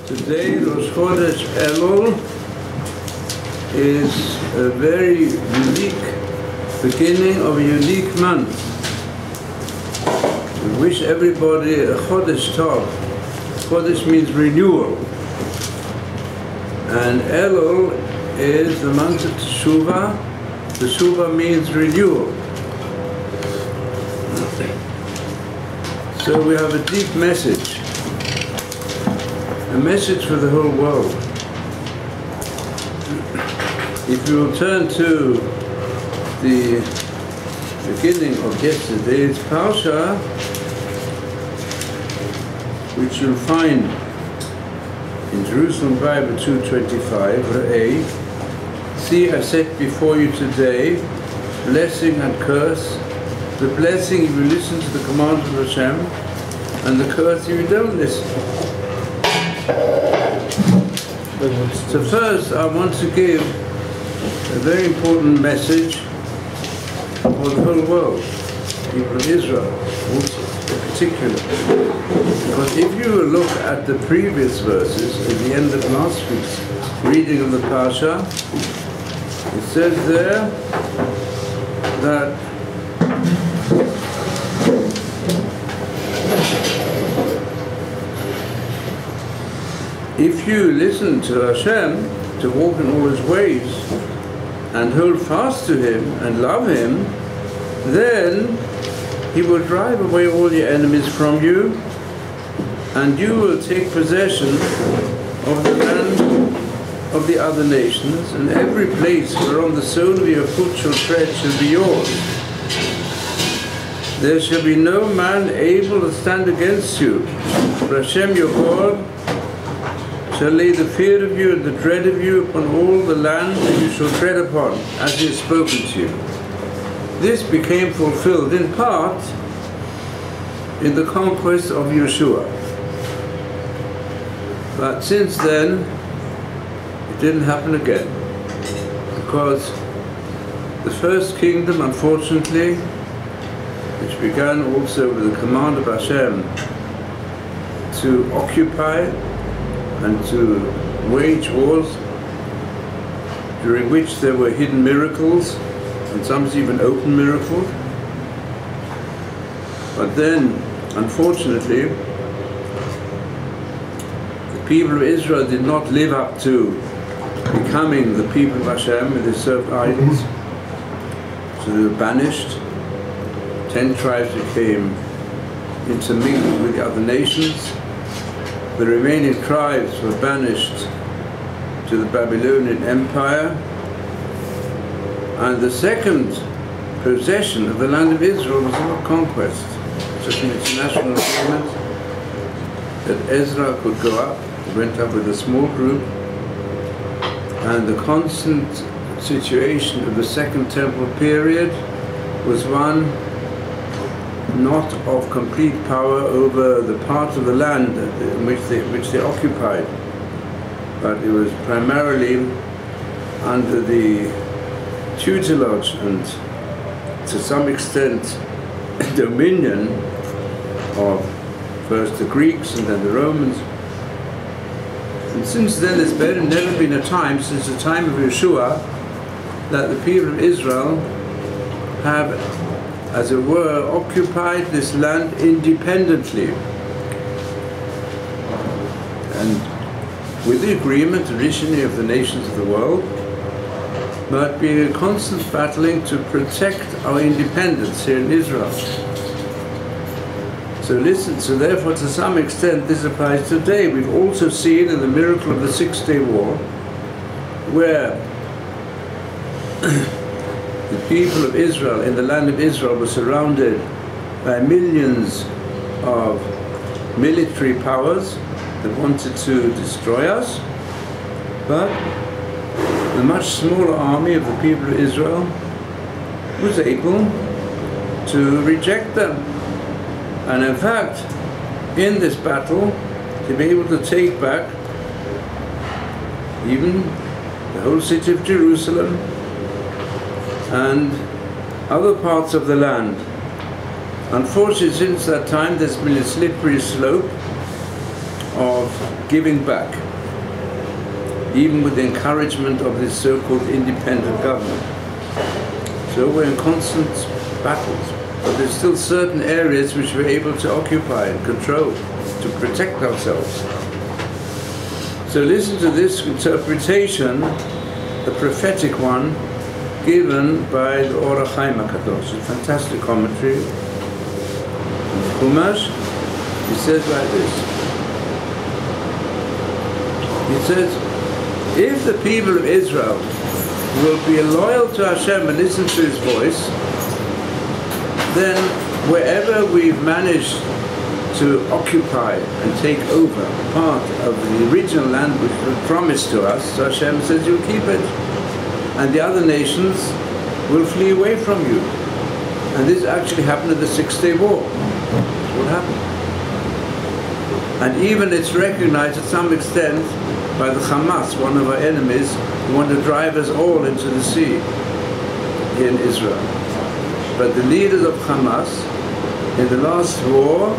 Today, Rosh Chodesh Elul is a very unique beginning of a unique month. We wish everybody a Chodesh Tov. Chodesh means renewal. And Elul is the month of Teshuvah. Teshuvah means renewal. So we have a deep message. A message for the whole world. If you will turn to the beginning of yesterday's Parsha, which you'll find in Jerusalem Bible 225, A, see, I set before you today blessing and curse. The blessing if you listen to the commands of Hashem, and the curse if you don't listen. So first, I want to give a very important message for the whole world, people of Israel also, in particular. Because if you look at the previous verses, at the end of last week's reading of the Parsha, it says there that if you listen to Hashem, to walk in all His ways, and hold fast to Him, and love Him, then He will drive away all your enemies from you, and you will take possession of the land of the other nations, and every place whereon the sole of your foot shall tread shall be yours. There shall be no man able to stand against you, for Hashem your God shall lay the fear of you and the dread of you upon all the land that you shall tread upon, as He has spoken to you. This became fulfilled in part in the conquest of Yeshua. But since then, it didn't happen again. Because the first kingdom, unfortunately, which began also with the command of Hashem to occupy and to wage wars, during which there were hidden miracles, and sometimes even open miracles. But then, unfortunately, the people of Israel did not live up to becoming the people of Hashem, and they served idols. So they were banished. 10 tribes became intermingled with the other nations. The remaining tribes were banished to the Babylonian Empire, and the second possession of the land of Israel was not conquest. It was an international agreement that Ezra could go up. He went up with a small group, and the constant situation of the Second Temple period was one not of complete power over the part of the land in which they occupied, but it was primarily under the tutelage and, to some extent, dominion of first the Greeks and then the Romans. And since then, there's never been a time, since the time of Yeshua, that the people of Israel have, as it were, occupied this land independently. And with the agreement originally of the nations of the world, but being a constant battling to protect our independence here in Israel. So therefore, to some extent, this applies today. We've also seen in the miracle of the Six-Day War, where the people of Israel, in the land of Israel, were surrounded by millions of military powers that wanted to destroy us, but the much smaller army of the people of Israel was able to reject them. And in fact, in this battle, to be able to take back even the whole city of Jerusalem and other parts of the land. Unfortunately, since that time, there's been a slippery slope of giving back, even with the encouragement of this so-called independent government. So we're in constant battles, but there's still certain areas which we're able to occupy and control, to protect ourselves. So listen to this interpretation, the prophetic one, given by the Or HaChaim HaKadosh, a fantastic commentary. Chumash, he says like this. He says, if the people of Israel will be loyal to Hashem and listen to His voice, then wherever we've managed to occupy and take over part of the original land which was promised to us, so Hashem says you'll keep it. And the other nations will flee away from you. And this actually happened in the Six-Day War. That's what happened. And even it's recognized to some extent by the Hamas, one of our enemies, who want to drive us all into the sea here in Israel. But the leaders of Hamas, in the last war,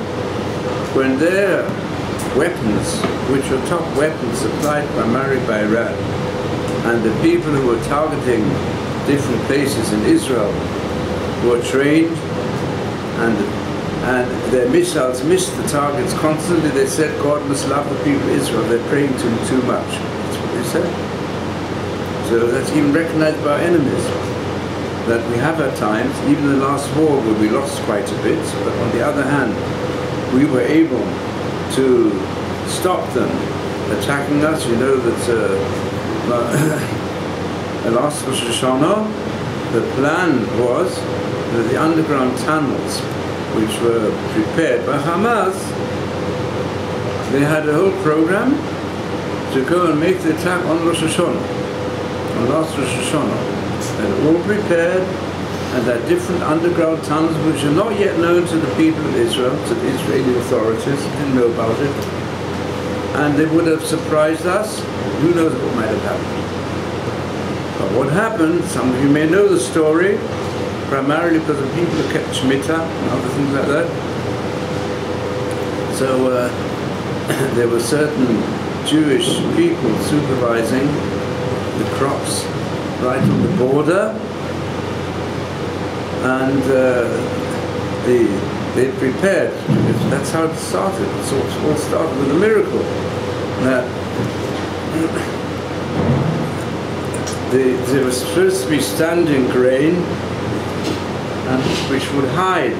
when their weapons, which were top weapons supplied primarily by Iran, and the people who were targeting different places in Israel were trained, and their missiles missed the targets constantly, they said, God must love the people of Israel, they're praying to Him too much. That's what they said. So that's even recognized by our enemies, that we have at times, even in the last war where we lost quite a bit, but on the other hand, we were able to stop them attacking us. You know that last Rosh Hashanah, the plan was that the underground tunnels which were prepared by Hamas, they had a whole program to go and make the attack on Rosh Hashanah, on last Rosh Hashanah. They were all prepared, and that different underground tunnels which are not yet known to the people of Israel, to the Israeli authorities, didn't know about it, and they would have surprised us. Who knows what might have happened. But what happened, some of you may know the story, primarily because of people who kept Shemitah and other things like that. So there were certain Jewish people supervising the crops right on the border, and they prepared. That's how it started. It all started with a miracle. That there was supposed to be standing grain, and which would hide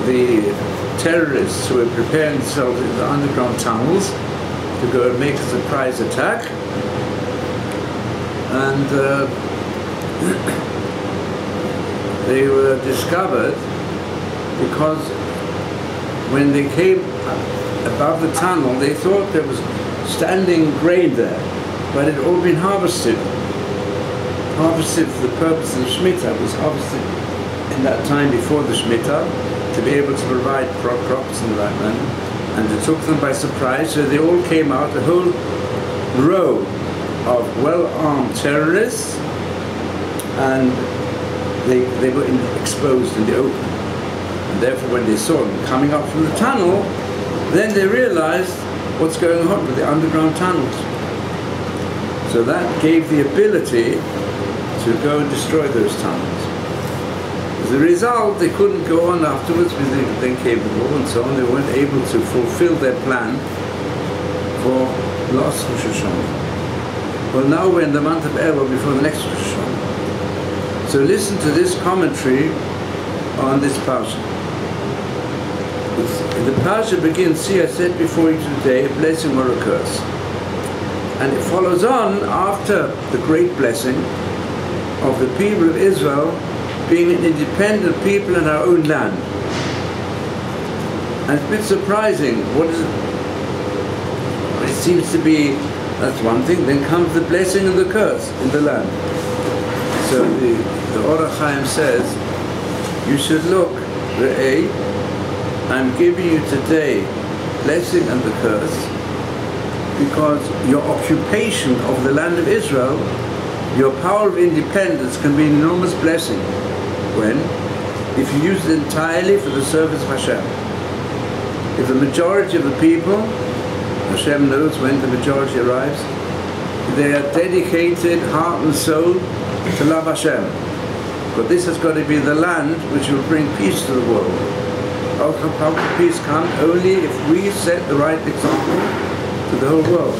the terrorists who were preparing themselves in the underground tunnels to go and make a surprise attack. And they were discovered because when they came above the tunnel, they thought there was standing grain there, but it had all been harvested. Harvested for the purpose of Shemitah. It was harvested in that time before the Shemitah to be able to provide crops in the right manner, and it took them by surprise. So they all came out, a whole row of well-armed terrorists, and they were exposed in the open. And therefore when they saw them coming up from the tunnel, then they realized what's going on with the underground tunnels. So that gave the ability to go and destroy those tunnels. As a result, they couldn't go on afterwards because they then came the war and so on. They weren't able to fulfill their plan for last Rosh Hashanah. Well, now we're in the month of Elul before the next Rosh Hashanah. So listen to this commentary on this parsha. The parsha begins, see, I said before you today, a blessing or a curse. And it follows on after the great blessing of the people of Israel being an independent people in our own land. And it's a bit surprising. What is it? It seems to be, that's one thing, then comes the blessing and the curse in the land. So the Or HaChaim says, you should look, Re'eh, I'm giving you today blessing and the curse, because your occupation of the land of Israel, your power of independence can be an enormous blessing. When? If you use it entirely for the service of Hashem. If the majority of the people Hashem knows when the majority arrives. They are dedicated heart and soul to love Hashem. But this has got to be the land which will bring peace to the world. How can peace come? Only if we set the right example to the whole world.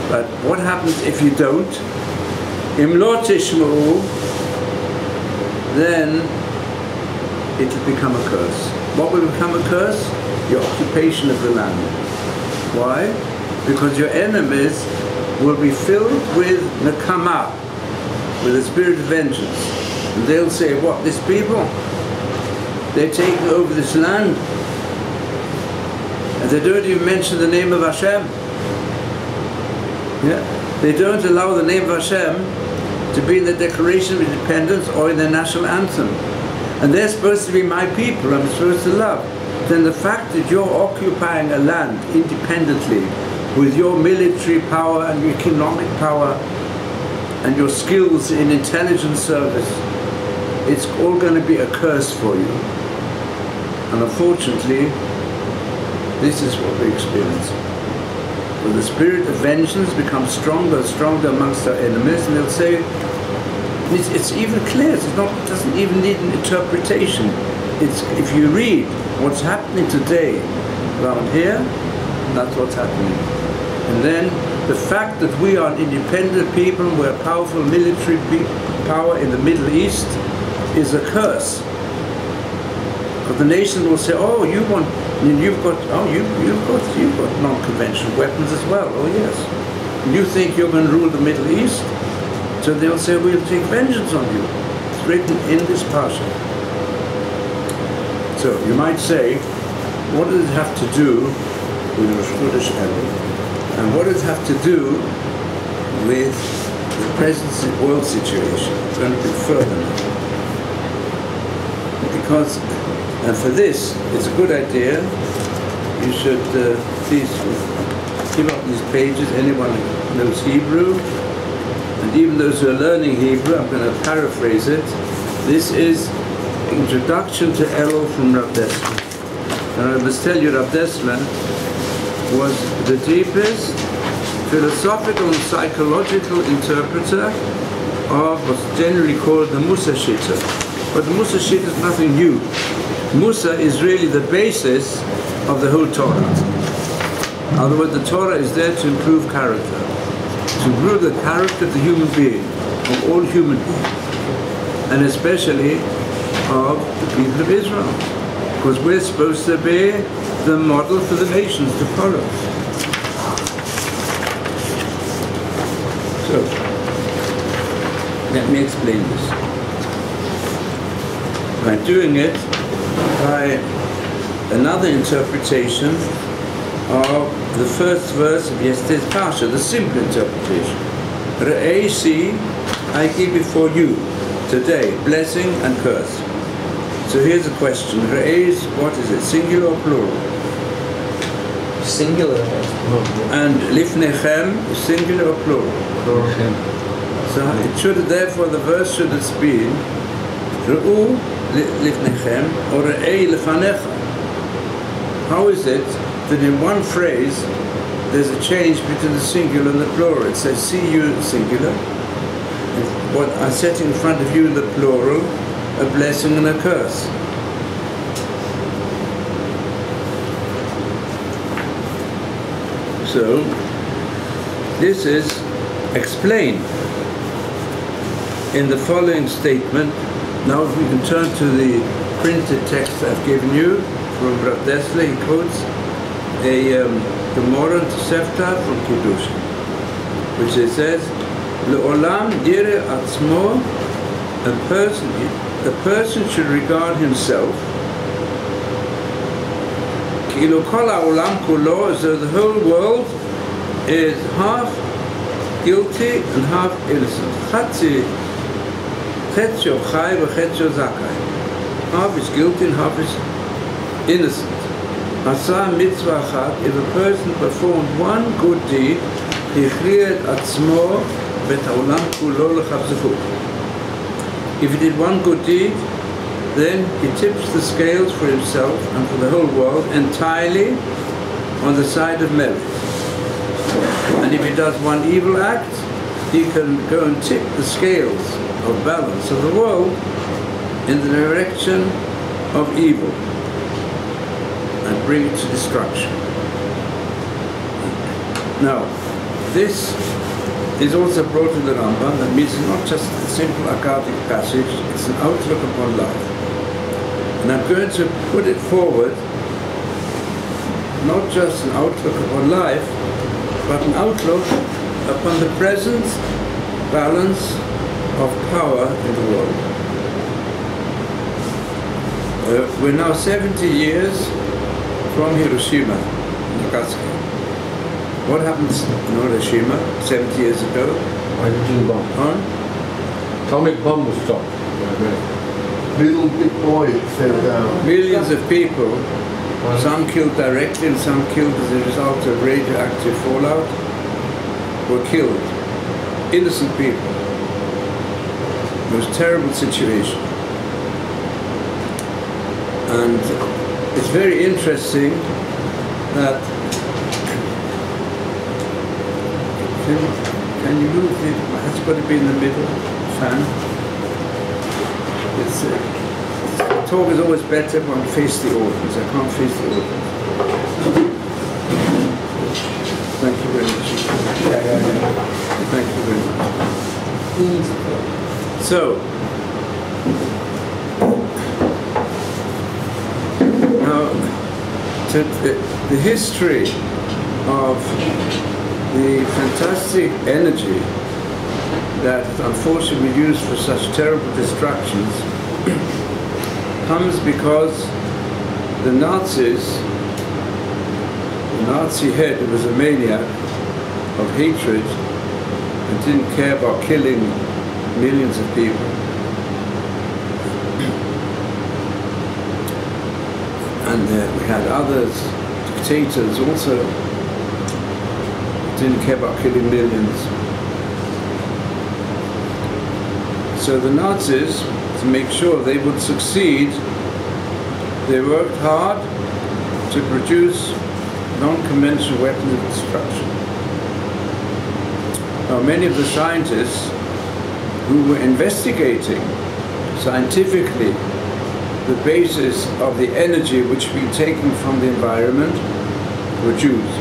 But what happens if you don't? Im lo tishma'u, then it will become a curse. What will become a curse? Your occupation of the land. Why? Because your enemies will be filled with nakama, with a spirit of vengeance. And they'll say, what, this people? They're taking over this land. And they don't even mention the name of Hashem. Yeah? They don't allow the name of Hashem to be in the Declaration of Independence or in the national anthem. And they're supposed to be my people, I'm supposed to love. Then the fact that you're occupying a land independently with your military power and your economic power and your skills in intelligence service, it's all going to be a curse for you. And unfortunately, this is what we experience. When the spirit of vengeance becomes stronger and stronger amongst our enemies, and they'll say, it's even clear, it doesn't even need an interpretation. If you read what's happening today around here, that's what's happening. And then the fact that we are an independent people, we're a powerful military power in the Middle East, is a curse. But the nation will say, oh, you've got non-conventional weapons as well. Oh yes. You think you're going to rule the Middle East? So they'll say, we'll take vengeance on you. It's written in this parsha. So you might say, what does it have to do with Rosh Chodesh Elul? And what does it have to do with the present world situation? It's going to be further now. Because, and for this, it's a good idea. You should please keep up these pages. Anyone who knows Hebrew, and even those who are learning Hebrew, I'm going to paraphrase it. This is Introduction to Elul from Rav Dessler. And I must tell you, Rav Dessler was the deepest philosophical and psychological interpreter of what's generally called the Musa Shitta. But the Musa Shitta is nothing new. Musa is really the basis of the whole Torah. In other words, the Torah is there to improve character, to improve the character of the human being, of all human beings, and especially of the people of Israel, because we're supposed to be the model for the nations to follow. So, let me explain this. By doing it by another interpretation of the first verse of yesterday's parsha, the simple interpretation. Re'ei, see, I give before you today blessing and curse. So here's a question. Re'ei is, what is it, singular or plural? Singular. And lifnechem is singular or plural? Plural. So it should, therefore, the verse should have been Re'u lifnechem or Re'ei lefanecha. How is it that in one phrase there's a change between the singular and the plural? It says, see you singular. What I set in front of you in the plural, a blessing and a curse. So, this is explained in the following statement. Now if we can turn to the printed text I've given you from Rav Dessler. He quotes a Gemara Tosefta from Kiddush, which it says, Le'olam dire atzmo, a person should regard himself Kilo kol ha'olam kulo, as though the whole world is half guilty and half innocent. Chetzo chai v'chetzo zakai. Half is guilty and half is innocent. Asa mitzvah achat, if a person performed one good deed, hichriyet atzmo v'et ha'olam kulo l'chavzechu. If he did one good deed, then he tips the scales for himself and for the whole world entirely on the side of merit. And if he does one evil act, he can go and tip the scales of balance of the world in the direction of evil and bring it to destruction. Now, this is also brought in the Rambam. That means it's not just a simple Akkadic passage, it's an outlook upon life. And I'm going to put it forward, not just an outlook upon life, but an outlook upon the present balance of power in the world. We're now 70 years from Hiroshima, Nagasaki. What happened in Hiroshima 70 years ago? Hydrogen bomb. Huh? Atomic bomb was stopped. Little big boy fell down. Millions of people, some killed directly and some killed as a result of radioactive fallout, were killed. Innocent people. It was a terrible situation. And it's very interesting that can you move it? It's got to be in the middle, fan. The talk is always better when I face the audience. I can't face the audience. Thank you very much. Thank you very much. So, now, the history of the fantastic energy that unfortunately we use for such terrible destructions comes because the Nazis, the Nazi head who was a maniac of hatred and didn't care about killing millions of people, and we had others, dictators also, didn't care about killing millions. So the Nazis, to make sure they would succeed, they worked hard to produce non-conventional weapons of destruction. Now, many of the scientists who were investigating scientifically the basis of the energy which we taken from the environment were Jews.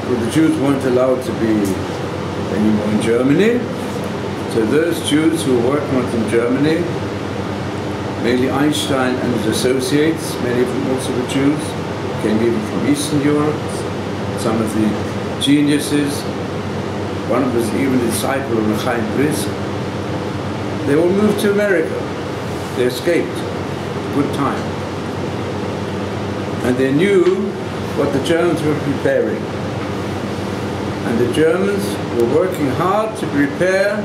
Well, the Jews weren't allowed to be anymore in Germany, so those Jews who were working on it in Germany, mainly Einstein and his associates, many of them also were Jews, came even from Eastern Europe, some of the geniuses, one of them was even a disciple of Chaim Brisk. They all moved to America. They escaped. Good time. And they knew what the Germans were preparing. And the Germans were working hard to prepare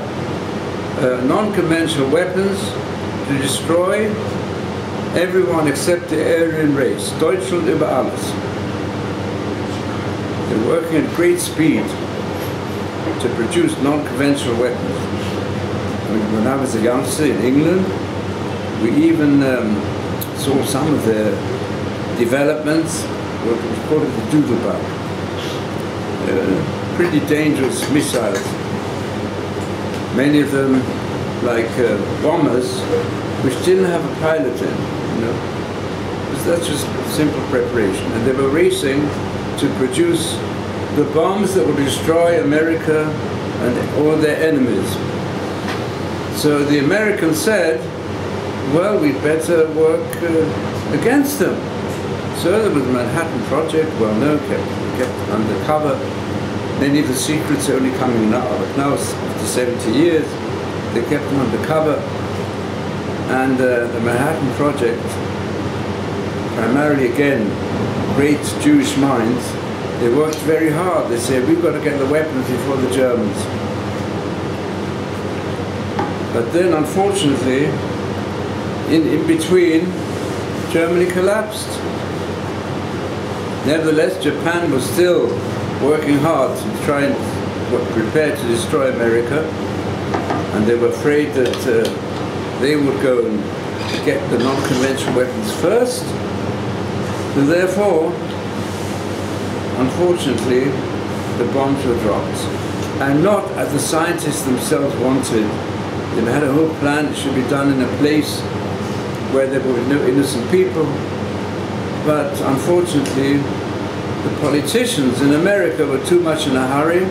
non-conventional weapons to destroy everyone except the Aryan race. Deutschland über alles. They're working at great speed to produce non-conventional weapons. When I was a youngster in England, we even saw some of their developments, what was called the doodlebug. Pretty dangerous missiles. Many of them, like bombers, which didn't have a pilot in, you know. That's just simple preparation. And they were racing to produce the bombs that would destroy America and all their enemies. So the Americans said, well, we'd better work against them. So there was the Manhattan Project, well known, kept undercover. Many of the secrets are only coming now, but now after 70 years, they kept them undercover. And the Manhattan Project, primarily again, great Jewish minds, they worked very hard. They said, we've got to get the weapons before the Germans. But then, unfortunately, in between, Germany collapsed. Nevertheless, Japan was still working hard to try and prepare to destroy America, and they were afraid that they would go and get the non-conventional weapons first, So therefore, unfortunately, the bombs were dropped, and not as the scientists themselves wanted. They had a whole plan. It should be done in a place where there were no innocent people. But unfortunately, the politicians in America were too much in a hurry,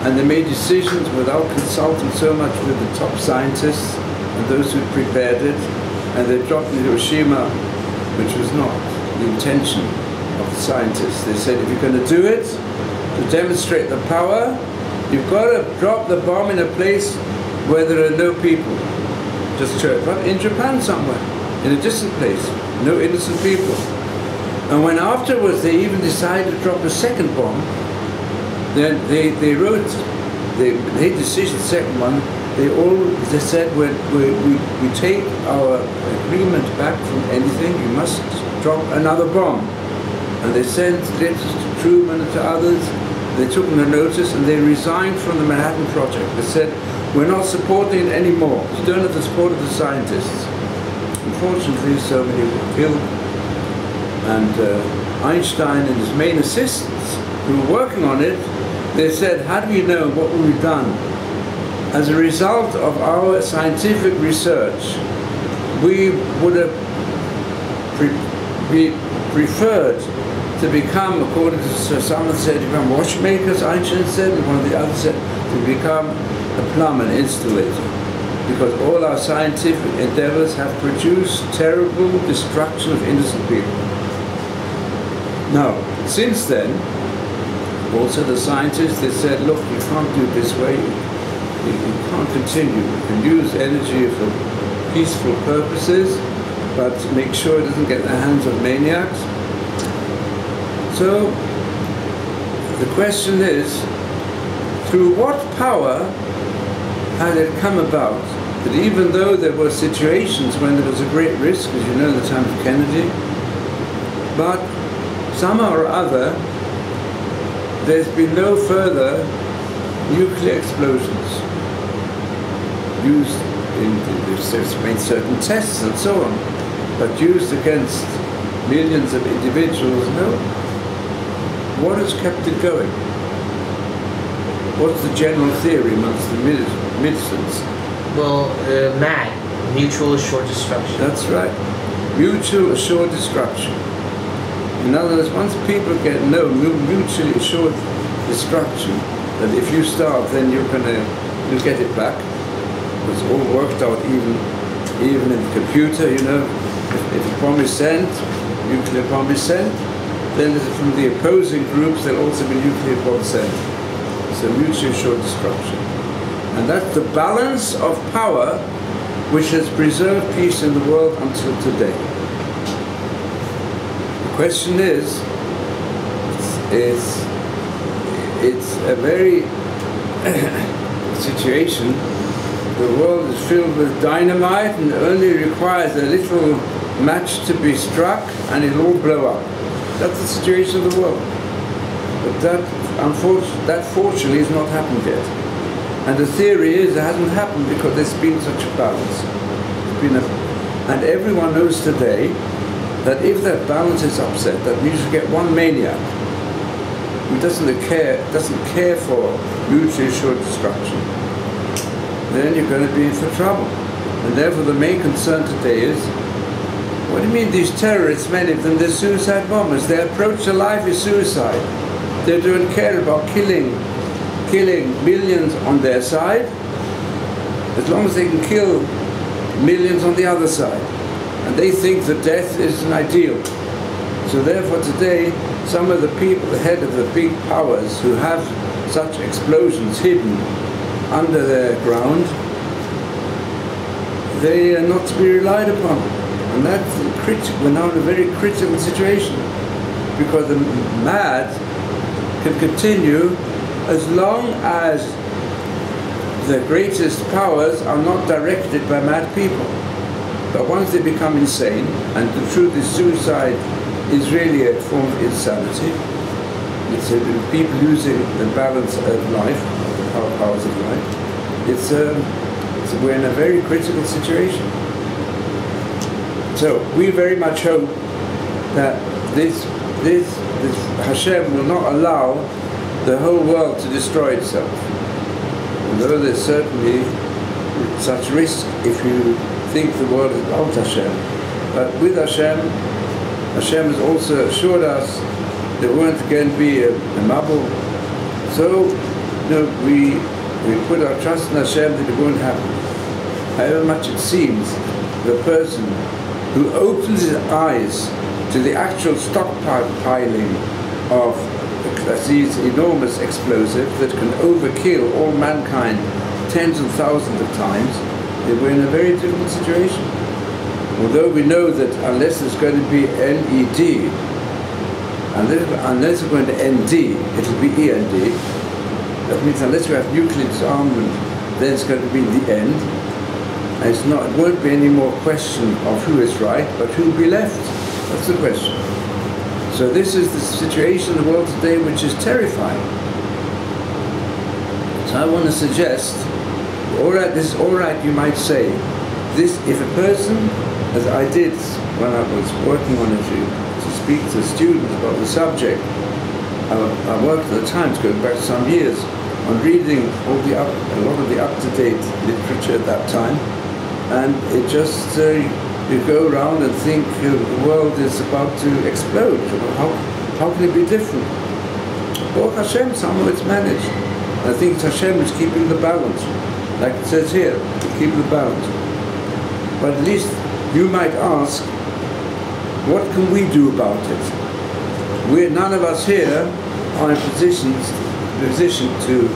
and they made decisions without consulting so much with the top scientists and those who prepared it, and they dropped Hiroshima, which was not the intention of the scientists. They said, if you're going to do it, to demonstrate the power, you've got to drop the bomb in a place where there are no people. Just church, but in Japan somewhere, in a distant place, no innocent people. And when afterwards they even decided to drop a second bomb, then they wrote, they made decision, the second one, they said, we take our agreement back from anything, you must drop another bomb. And they sent letters to Truman and to others. They took no notice and they resigned from the Manhattan Project. They said, we're not supporting it anymore. You don't have the support of the scientists. Unfortunately, so many were killed. And Einstein and his main assistants who were working on it, they said, how do you know what we've done? As a result of our scientific research, we would have preferred to become, according to someone said, to become watchmakers, Einstein said, and one of the others said, to become a plumber, an installator. Because all our scientific endeavors have produced terrible destruction of innocent people. Now, since then, also the scientists, they said, look, you can't do it this way. You can't continue. You can use energy for peaceful purposes, but make sure it doesn't get in the hands of maniacs. So, the question is, through what power had it come about that even though there were situations when there was a great risk, as you know, in the time of Kennedy, but somehow or other, there's been no further nuclear explosions used they've made certain tests and so on, but used against millions of individuals, no. What has kept it going? What's the general theory amongst the medicines? Well, MAD, mutual assured destruction. That's right. Mutual assured destruction. In other words, once people get mutually assured destruction, that if you starve, then you'll get it back. It's all worked out, even in the computer, you know. If a bomb is sent, nuclear bomb is sent, then from the opposing groups there'll also be nuclear bomb sent. So mutually assured destruction. And that's the balance of power which has preserved peace in the world until today. The question is, it's a very situation. The world is filled with dynamite and only requires a little match to be struck and it'll all blow up. That's the situation of the world. But that fortunately has not happened yet. And the theory is it hasn't happened because there's been such a balance. And everyone knows today that if that balance is upset, that means you get one maniac who doesn't care for mutually assured destruction. Then you're going to be in for trouble. And therefore the main concern today is, what do you mean these terrorists, many of them, they're suicide bombers. Their approach to life is suicide. They don't care about killing millions on their side, as long as they can kill millions on the other side. And they think that death is an ideal. So therefore today, some of the people, the head of the big powers who have such explosions hidden under their ground, they are not to be relied upon. And that's critical. We're now in a very critical situation because the mad can continue as long as the greatest powers are not directed by mad people. But once they become insane, and the truth is suicide is really a form of insanity, it's people losing the balance of life, the powers of life, we're in a very critical situation. So we very much hope that this Hashem will not allow the whole world to destroy itself. Although there's certainly such risk if you think the world is without Hashem. But with Hashem, Hashem has also assured us there weren't going to be a mabul. So we put our trust in Hashem that it won't happen. However much it seems, the person who opens his eyes to the actual stockpiling of these enormous explosives that can overkill all mankind tens and thousands of times, then we're in a very different situation. Although we know that unless there's going to be NED, unless we're going to ND, it'll be END. That means unless we have nuclear disarmament, then it's going to be the end. And it won't be any more question of who is right, but who will be left. That's the question. So this is the situation in the world today which is terrifying. So I want to suggest, all right, this is all right, you might say. This, if a person, as I did when I was working on it to speak to students about the subject, I worked at the Times, going back some years, on reading a lot of the up-to-date literature at that time, and it just, you go around and think the world is about to explode. How can it be different? Baruch Hashem, somehow it's managed. I think it's Hashem is keeping the balance. Like it says here, keep the balance. But at least you might ask, what can we do about it? None of us here are in position to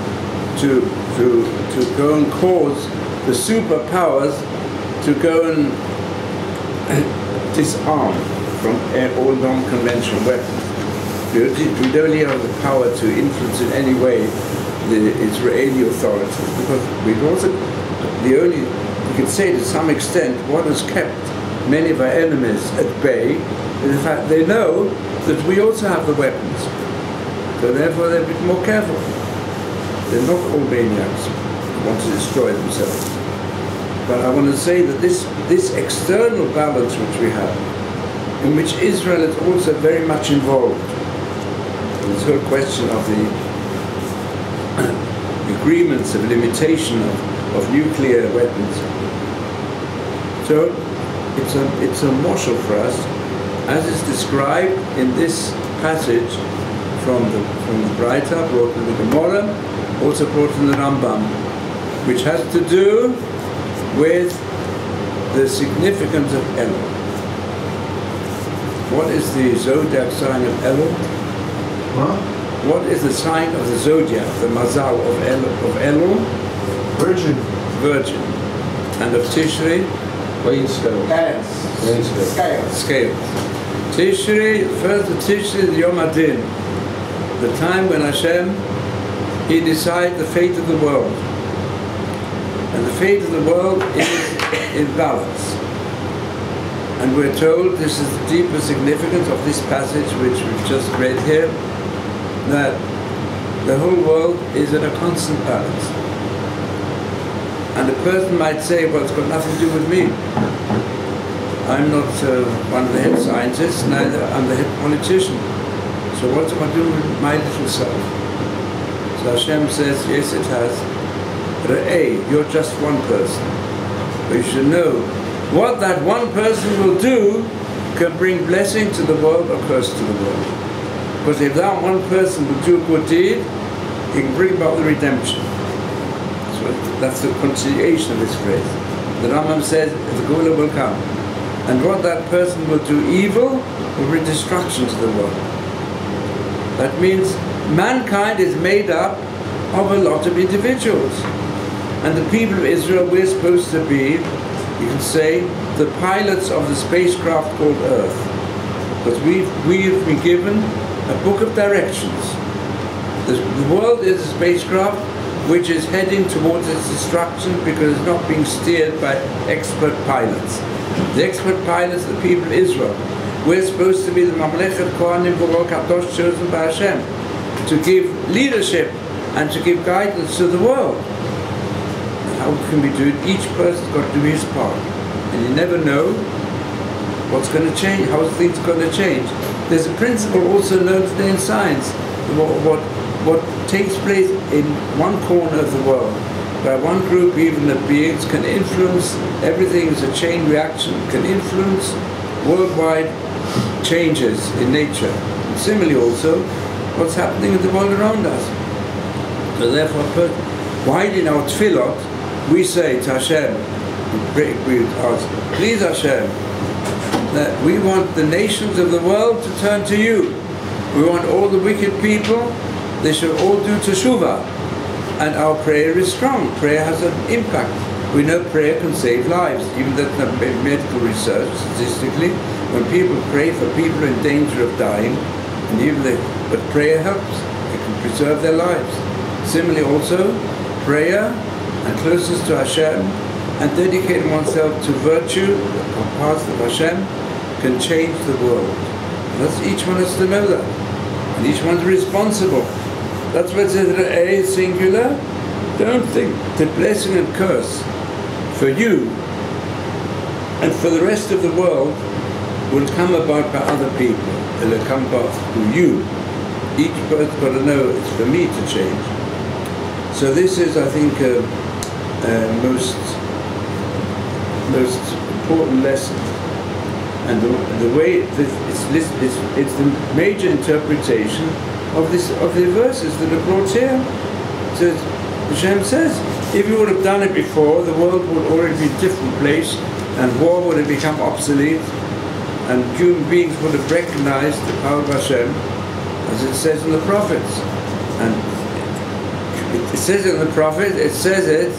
go and cause the superpowers to go and disarm from all non-conventional weapons. We don't really have the power to influence in any way the Israeli authorities, because you can say to some extent what has kept many of our enemies at bay is the fact they know that we also have the weapons. So therefore they're a bit more careful. They're not all maniacs who want to destroy themselves. But I want to say that this external balance which we have, in which Israel is also very much involved, in this whole question of the agreements of limitation of nuclear weapons. So it's a moshel for us, as is described in this passage from the Breita, brought in the Gemara, also brought in the Rambam, which has to do with the significance of Elul. What is the zodiac sign of Elul? Huh? What is the sign of the zodiac, the mazal of Elul? Virgin. Virgin. And of Tishrei? Scales. Tishrei, first of Tishrei, the Yom Adin, the time when Hashem, He decides the fate of the world. And the fate of the world is in balance. And we're told, this is the deeper significance of this passage which we've just read here, that the whole world is in a constant balance. And a person might say, well, it's got nothing to do with me. I'm not one of the head scientists, neither I'm the head politician. So what's it got to do with my little self? So Hashem says, yes, it has. Re'eh, you're just one person. But you should know, what that one person will do can bring blessing to the world or curse to the world. Because if that one person will do a good deed, he can bring about the redemption. So that's the continuation of this phrase. The Rambam says, the Gula will come. And what that person will do evil will bring destruction to the world. That means mankind is made up of a lot of individuals. And the people of Israel, we're supposed to be, you can say, the pilots of the spacecraft called Earth. Because we've been given a book of directions. The world is a spacecraft which is heading towards its destruction because it's not being steered by expert pilots. The expert pilots are the people of Israel. We're supposed to be the Mamlechet Kohanim Boruch Kadosh, chosen by Hashem, to give leadership and to give guidance to the world. How can we do it? Each person's got to do his part. And you never know what's going to change, how things are going to change. There's a principle also known today in science, what takes place in one corner of the world, where one group even of beings can influence, everything is a chain reaction, can influence worldwide changes in nature. And similarly also, what's happening in the world around us. So therefore, why in our tefillot, we say to Hashem, we ask, please Hashem, that we want the nations of the world to turn to you. We want all the wicked people, they should all do teshuvah. And our prayer is strong. Prayer has an impact. We know prayer can save lives. Even that's not medical research, statistically, when people pray for people in danger of dying, and even but prayer helps. It can preserve their lives. Similarly also, prayer and closeness to Hashem and dedicating oneself to virtue, the path of Hashem, can change the world. And that's, each one has to know that. And each one's responsible. That's what it says that A is singular. Don't think the blessing and curse for you and for the rest of the world will come about by other people. It'll come about through you. Each person's got to know it's for me to change. So this is, I think, most important lesson. And the way it's the major interpretation of the verses that are brought here. So Hashem says, if you would have done it before, the world would already be a different place, and war would have become obsolete, and human beings would have recognized the power of Hashem, as it says in the prophets. And it says in the prophet, it says it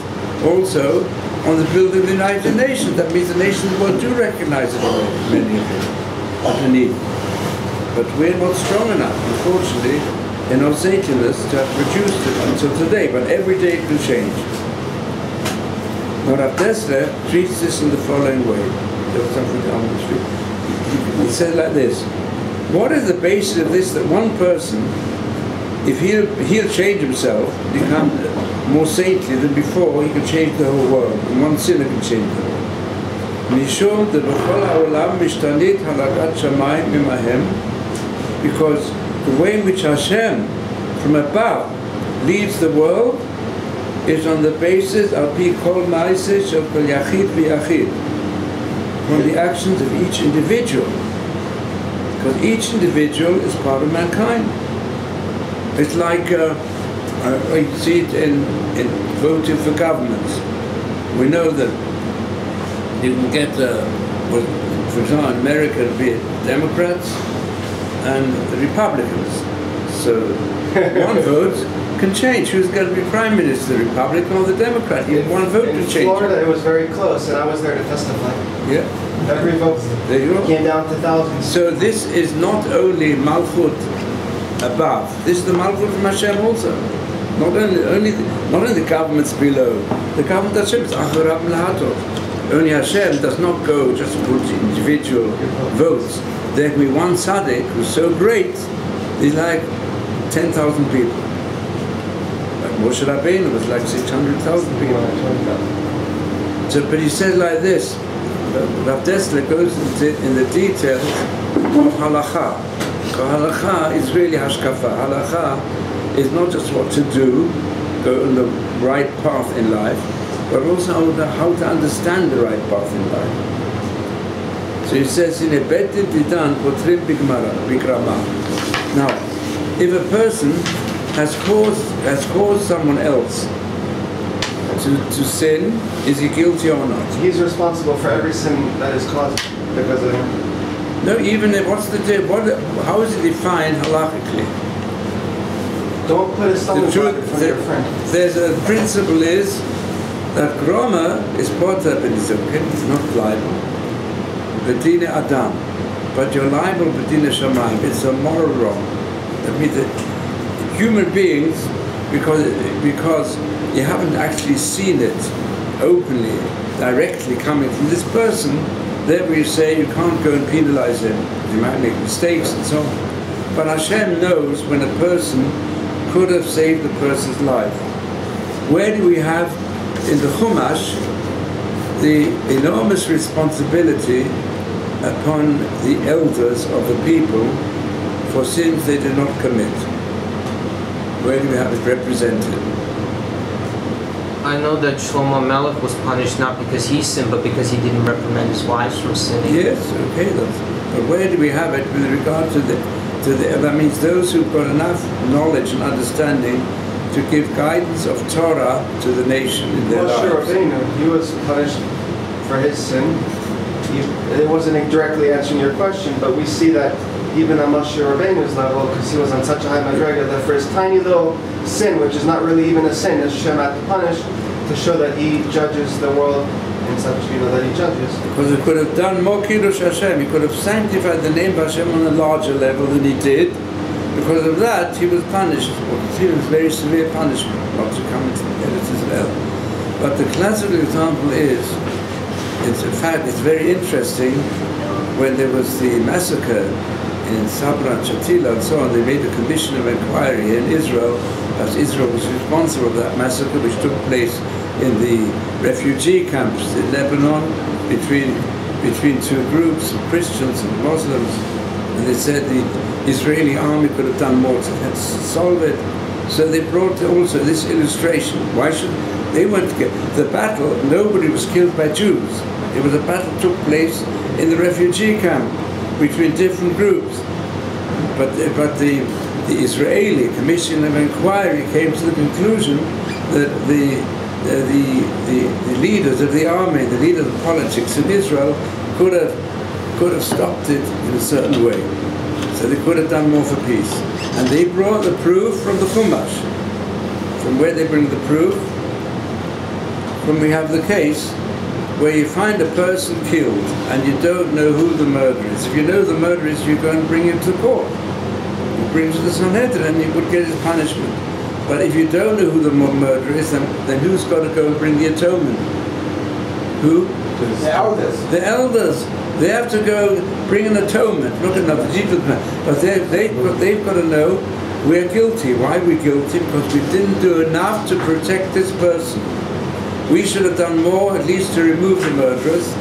also on the building of the United Nations. That means the nations of the world do recognize it already, many of them, underneath. But we're not strong enough, unfortunately, in our Satanists to have produced it until today, but every day it will change. Now Rav Dessler treats this in the following way. There was something on the street. He said like this: what is the basis of this, that one person, if he'll change himself, become more saintly than before, he can change the whole world, and one sinner can change the world. Mishum de b'chol ha'olam mishtanit halakat shamayim mimahem, because the way in which Hashem, from above, leads the world is on the basis of pi kol ma'aseh shel kol yachid v'yachid, from the actions of each individual, because each individual is part of mankind. It's like you see it in voting for governments. We know that you can get, for example, in America, it'll be Democrats and the Republicans. So one vote can change who's going to be Prime Minister, the Republican or the Democrat. One vote can change. In Florida, it was very close, and I was there to testify. Yeah. Every vote came down to thousands. So this is not only Malchut above. This is the Malchut from Hashem also. Not only the governments below. The government Hashem is Acharab Lahatot. Only Hashem does not go just for individual votes. There can be one tzaddik who's so great, he's like 10,000 people. Like Moshe Rabbeinu was like 600,000 people. So, but he says like this. Rav Dessler goes in the details of halakha. Halakha is really hashkafa. Halakha is not just what to do, go on the right path in life, but also how to understand the right path in life. So he says, in a betit didan potrim bigrama. Now, if a person has caused someone else to sin, is he guilty or not? He's responsible for every sin that is caused because of him. No, even if, how is it defined halachically? Don't put a stumbling block in front of your friend. There's a principle is that groma is potter b'nizukin, it's not liable. B'dina adam, but you're liable b'dina shamayim. It's a moral wrong. That means that human beings, because you haven't actually seen it openly, directly coming from this person, then we say you can't go and penalize him. You might make mistakes and so on. But Hashem knows when a person could have saved the person's life. Where do we have in the Chumash the enormous responsibility upon the elders of the people for sins they did not commit. Where do we have it represented? I know that Shlomo Melech was punished not because he sinned, but because he didn't reprimand his wives from sinning. Yes, okay, but where do we have it with regard to the, that means those who've got enough knowledge and understanding to give guidance of Torah to the nation in their lives. Sure, he was punished for his sin. It wasn't directly answering your question, but we see that even on Moshe Rabbeinu's level, because he was on such a high madriga, that for his tiny little sin, which is not really even a sin, Hashem had to punish to show that he judges the world in such, that he judges. Because he could have done more Kiddush Hashem, he could have sanctified the name of Hashem on a larger level than he did. Because of that, he was punished. He was very severe punishment, not to come into Eretz Israel. But the classical example is, in fact, it's very interesting, when there was the massacre in Sabra and Shatila and so on, they made a commission of inquiry in Israel, as Israel was responsible for that massacre which took place in the refugee camps in Lebanon between two groups of Christians and Muslims. And they said the Israeli army could have done more to solve it. So they brought also this illustration. Why should they weren't get the battle? Nobody was killed by Jews. It was a battle that took place in the refugee camp between different groups. But the Israeli Commission of Inquiry came to the conclusion that the leaders of the army, the leaders of politics in Israel, could have stopped it in a certain way. So they could have done more for peace. And they brought the proof from the Chumash. From where they bring the proof? When we have the case where you find a person killed and you don't know who the murderer is. If you know the murderer is, you go and bring him to court. You bring him to the Sanhedrin and he would get his punishment. But if you don't know who the murderer is, then who's got to go and bring the atonement? Who? The elders. The elders. They have to go bring an atonement. Look at the Jesus man. But they've got to know we're guilty. Why are we guilty? Because we didn't do enough to protect this person. We should have done more, at least to remove the murderers,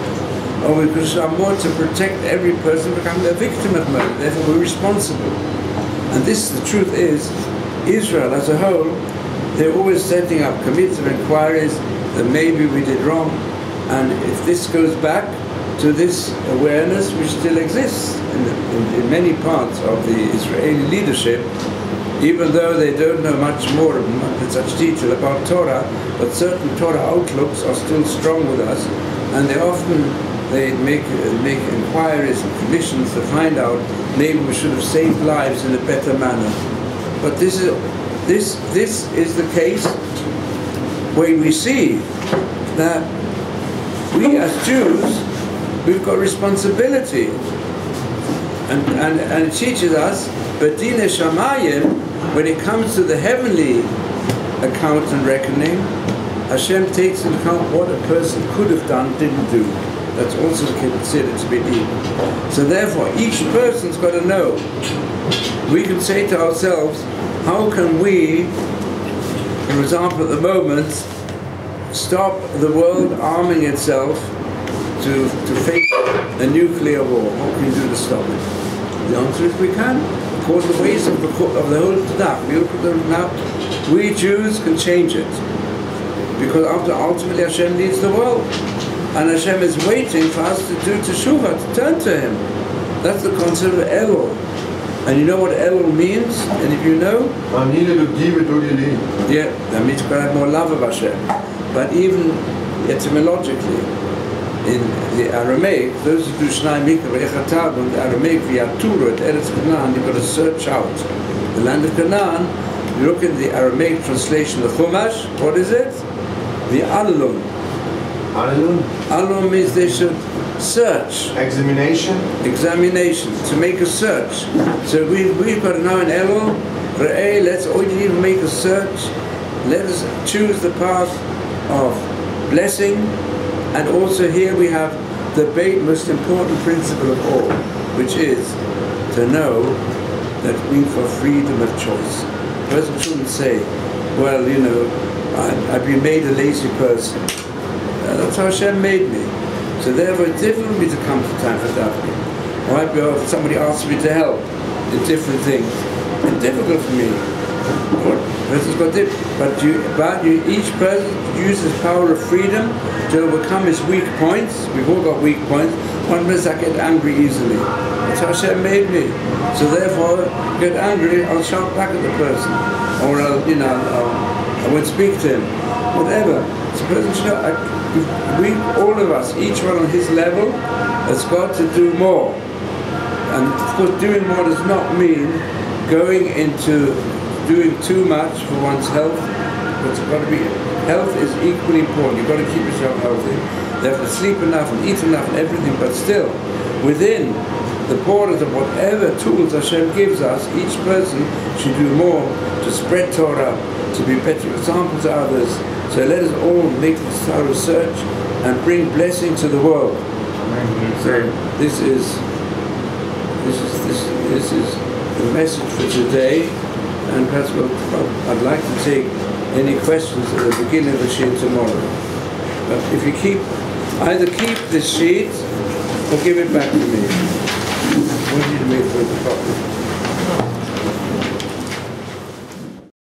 or we could have done more to protect every person becoming a victim of murder. Therefore, we're responsible. And the truth is, Israel as a whole, they're always setting up committees of inquiries that maybe we did wrong. And if this goes back to this awareness which still exists in many parts of the Israeli leadership, even though they don't know much more in such detail about Torah, but certain Torah outlooks are still strong with us, and they make inquiries and commissions to find out maybe we should have saved lives in a better manner. But this is the case where we see that we as Jews, we've got responsibility, and it teaches us, but Dine Shamayim, when it comes to the heavenly account and reckoning, Hashem takes into account what a person could have done, didn't do. That's also considered to be evil. So therefore, each person's got to know. We can say to ourselves, how can we, for example, at the moment, stop the world arming itself to face a nuclear war? What can we do to stop it? The answer is we can. According to the ways of the whole Tanakh, we Jews can change it. Because ultimately Hashem leads the world. And Hashem is waiting for us to do teshuvah, to turn to Him. That's the concept of Elul. And you know what Elul means? And if you know? Yeah, that means you've got to have more love of Hashem. But even etymologically, in the Aramaic, those who do Shnai Mikra Ve'echatab, in the Aramaic, V'yaturu, at Eretz Canaan, you've got to search out the land of Canaan. You look at the Aramaic translation of Chumash, what is it? The Alun. Alun? Alun means they should search. Examination? Examination, to make a search. So we've got to know in Elul, Re'eh, let's even make a search. Let us choose the path of blessing. And also here we have the most important principle of all, which is to know that we for freedom of choice. A person shouldn't say, well, you know, I've been made a lazy person. That's how Hashem made me. So therefore it's difficult for me to come to time for davening. Or if somebody asks me to help, in different things. It's difficult for me. But each person uses power of freedom to overcome his weak points. We've all got weak points. One is I get angry easily. That's how Hashem made me. So therefore, get angry, I'll shout back at the person, or I won't speak to him. Whatever. So person should know, we, all of us, each one on his level, has got to do more. And of course, doing more does not mean going into doing too much for one's health. It's got to be, health is equally important. You've got to keep yourself healthy. You have to sleep enough and eat enough and everything, but still, within the borders of whatever tools Hashem gives us, each person should do more to spread Torah, to be better examples to others. So let us all make this thorough search and bring blessing to the world. So this is the message for today. And perhaps I'd like to take any questions at the beginning of the sheet tomorrow. But if you either keep this sheet or give it back to me. What do you